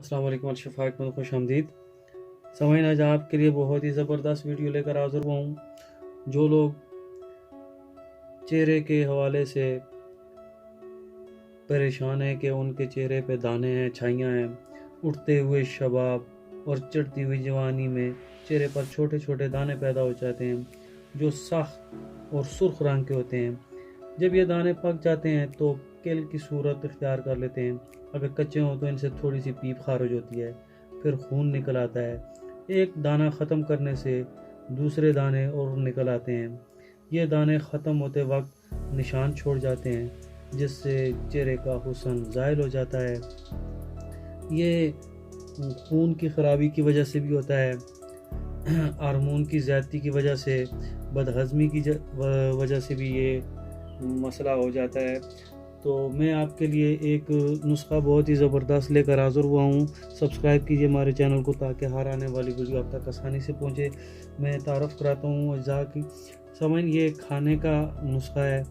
अस्सलाम वालेकुम अशफ़ाक में खुश आमदीद। समझना आज आपके लिए बहुत ही ज़बरदस्त वीडियो लेकर हाज़िर हुआ हूँ। जो लोग चेहरे के हवाले से परेशान हैं कि उनके चेहरे पे दाने हैं, छाइयाँ हैं, उठते हुए शबाब और चढ़ती हुई जवानी में चेहरे पर छोटे छोटे दाने पैदा हो जाते हैं जो सख्त और सुर्ख रंग के होते हैं। जब ये दाने पक जाते हैं तो किल की सूरत इख्तियार कर लेते हैं। अगर कच्चे हों तो इनसे थोड़ी सी पीप खारिज होती है, फिर खून निकल आता है। एक दाना ख़त्म करने से दूसरे दाने और निकल आते हैं। ये दाने ख़त्म होते वक्त निशान छोड़ जाते हैं जिससे चेहरे का हुस्न ज़ायल हो जाता है। ये खून की ख़राबी की वजह से भी होता है, हार्मोन की ज़्यादती की वजह से, बदहज़मी की वजह से भी ये मसला हो जाता है। तो मैं आपके लिए एक नुस्खा बहुत ही ज़बरदस्त लेकर हाज़िर हुआ हूँ। सब्सक्राइब कीजिए हमारे चैनल को ताकि हर आने वाली वीडियो आप तक आसानी से पहुँचे। मैं तारफ़ कराता हूँ अज्जा की। समझ, ये खाने का नुस्खा है।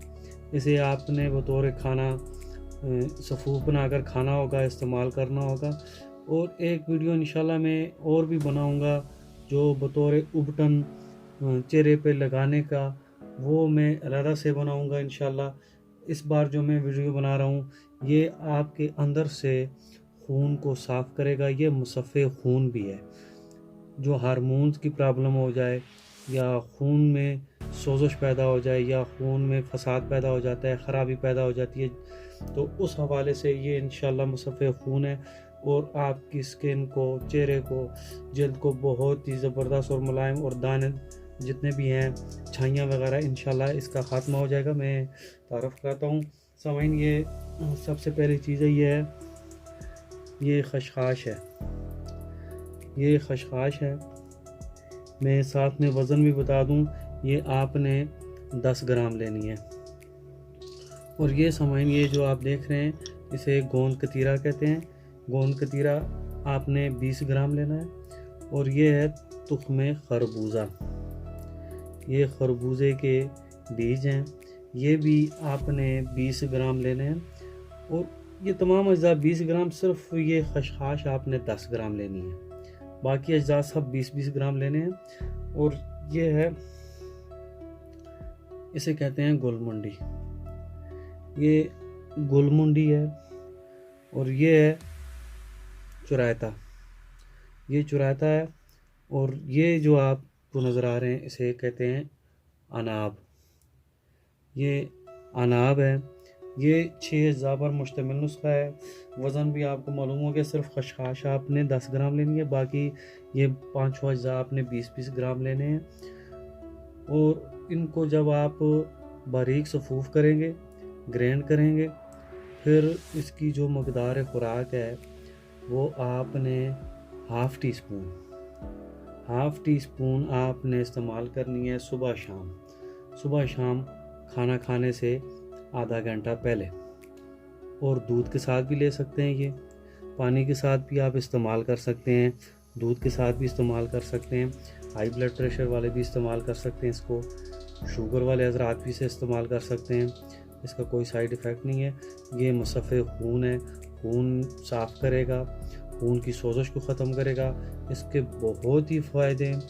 इसे आपने बतौर खाना सफ़ूफ बनाकर खाना होगा, इस्तेमाल करना होगा। और एक वीडियो इंशाल्लाह मैं और भी बनाऊँगा जो बतौर उबटन चेहरे पे लगाने का, वो मैं अलहदा से बनाऊँगा इंशाल्लाह। इस बार जो मैं वीडियो बना रहा हूँ ये आपके अंदर से खून को साफ़ करेगा। ये मुसफ़े खून भी है। जो हार्मोन्स की प्रॉब्लम हो जाए या खून में सोजश पैदा हो जाए या खून में फसाद पैदा हो जाता है, ख़राबी पैदा हो जाती है, तो उस हवाले से ये इंशाल्लाह मुसफ़े खून है। और आपकी स्किन को, चेहरे को, जल्द को बहुत ही ज़बरदस्त और मुलायम, और दाने जितने भी हैं, छाइयाँ वगैरह, इंशाल्लाह इसका ख़ात्मा हो जाएगा। मैं तारफ़ करता हूँ। समझ, ये सबसे पहली चीज़ है, ये है, ये खशखाश है। ये खशखाश है। मैं साथ में वज़न भी बता दूं, ये आपने 10 ग्राम लेनी है। और ये समझ, ये जो आप देख रहे हैं इसे गोंद कतीरा कहते हैं। गोंद कतीरा आपने 20 ग्राम लेना है। और ये है तुख्मे खरबूजा। ये खरबूजे के बीज हैं, ये भी आपने 20 ग्राम लेने हैं। और ये तमाम अज्जा 20 ग्राम, सिर्फ ये खशखाश आपने 10 ग्राम लेनी है। बाकी अज्जा सब 20-20 ग्राम लेने हैं। और ये है, इसे कहते हैं गुलमुंडी। ये गुलमुंडी है। और ये है चुरायता। ये चुरायता है। और ये जो आपको नज़र आ रहे हैं इसे कहते हैं अनाब। ये अनाब है। ये 6 अज्जा पर मुश्तमिल नुस्खा है। वज़न भी आपको मालूम हो गया, सिर्फ खशखाश आपने 10 ग्राम लेनी है, बाकी ये 5 अज्जा आपने 20-20 ग्राम लेने हैं। और इनको जब आप बारीक सफ़ूफ करेंगे, ग्राइंड करेंगे, फिर इसकी जो मकदार खुराक है वो आपने हाफ़ टी स्पून आपने इस्तेमाल करनी है सुबह शाम खाना खाने से आधा घंटा पहले। और दूध के साथ भी ले सकते हैं, ये पानी के साथ भी आप इस्तेमाल कर सकते हैं, दूध के साथ भी इस्तेमाल कर सकते हैं। हाई ब्लड प्रेशर वाले भी इस्तेमाल कर सकते हैं इसको, शुगर वाले हज़रात भी इसे इस्तेमाल कर सकते हैं। इसका कोई साइड इफ़ेक्ट नहीं है। ये मुसफ़े खून है, खून साफ़ करेगा, खून की सोजश को ख़त्म करेगा। इसके बहुत ही फ़ायदे हैं।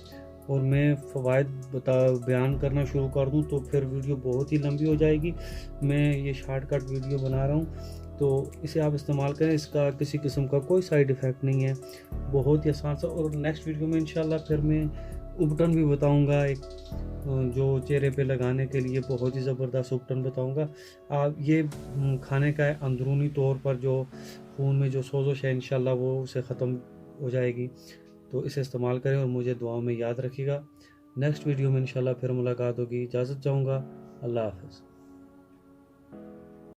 और मैं फ़वाइद बयान करना शुरू कर दूं तो फिर वीडियो बहुत ही लंबी हो जाएगी। मैं ये शॉर्टकट वीडियो बना रहा हूं, तो इसे आप इस्तेमाल करें। इसका किसी किस्म का कोई साइड इफ़ेक्ट नहीं है, बहुत ही आसान सा। और नेक्स्ट वीडियो में इंशाल्लाह फिर मैं उपटन भी बताऊंगा, एक जो चेहरे पे लगाने के लिए बहुत ही ज़बरदस्त उपटन बताऊंगा। आप ये खाने का है, अंदरूनी तौर पर जो खून में जो सोजश है इंशाल्लाह वो उसे ख़त्म हो जाएगी। तो इसे इस्तेमाल करें और मुझे दुआओं में याद रखिएगा। नेक्स्ट वीडियो में इंशाल्लाह फिर मुलाकात होगी। इजाज़त चाहूँगा। अल्लाह हाफ़िज़।